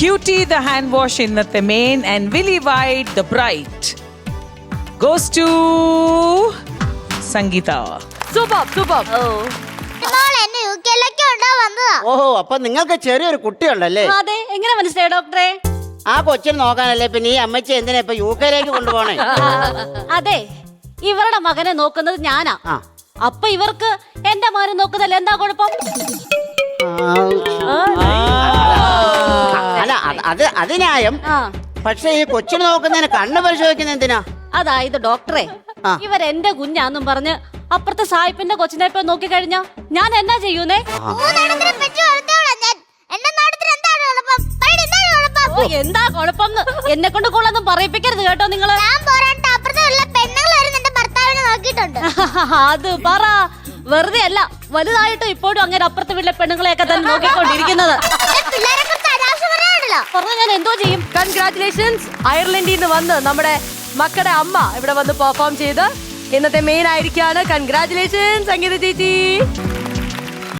Cutie the hand wash ഇന്നത്തെ main and Willy White the bride goes to Sangeetha. Super super. ഓഹോ, അപ്പൊ നിങ്ങൾക്ക് ചെറിയൊരു കുട്ടിയുണ്ടല്ലേ? അതെ, എങ്ങനെ മനസ്സിലായി ഡോക്ടറെ? ആ കൊച്ചിനെ നോക്കാനല്ലേ പിന്നെ ഈ അമ്മച്ചി എന്തിനാ ഇപ്പൊ UK കൊണ്ടുപോണേ? അതെ, ഇവരുടെ മകനെ നോക്കുന്നത് ഞാനാ. അപ്പൊ ഇവർക്ക് എന്റെ മകനെ നോക്കുന്നല്ല എന്താ കുഴപ്പം? അല്ല, അത് ന്യായം. പക്ഷെ ഈ കൊച്ചിനെ നോക്കുന്നതിന് കണ്ണ് പരിശോധിക്കുന്ന എന്തിനാ? അതായത് ഡോക്ടറെ, ഇവരെന്റെ കുഞ്ഞാന്നും പറഞ്ഞ് അപ്പുറത്തെ സായിപ്പിന്റെ കൊച്ചിനെ ഇപ്പൊ നോക്കി കഴിഞ്ഞാ ഞാൻ എന്നാ ചെയ്യൂന്നേ? എന്താ കുഴപ്പം? എന്നെ കൊണ്ട് കൊള്ളൊന്നും പറയിപ്പിക്കരുത് കേട്ടോ നിങ്ങള്. അത് പറ, വെറുതെ അല്ല, വലുതായിട്ടും ഇപ്പോഴും അങ്ങനെ അപ്പുറത്തെ വീട്ടിലെ പെണ്ണുങ്ങളെയൊക്കെ തന്നെ നോക്കിക്കൊണ്ടിരിക്കുന്നത്. പറഞ്ഞ ഞാൻ എന്തോ ചെയ്യും? കൺഗ്രാറ്റുലേഷൻസ്. അയർലൻഡിൽ നിന്ന് വന്ന് നമ്മുടെ മക്കളുടെ അമ്മ ഇവിടെ വന്ന് പെർഫോം ചെയ്ത് ഇന്നത്തെ മെയിൻ ആയിരിക്കാണ്. കൺഗ്രാറ്റുലേഷൻസ് സംഗീത ചേച്ചി.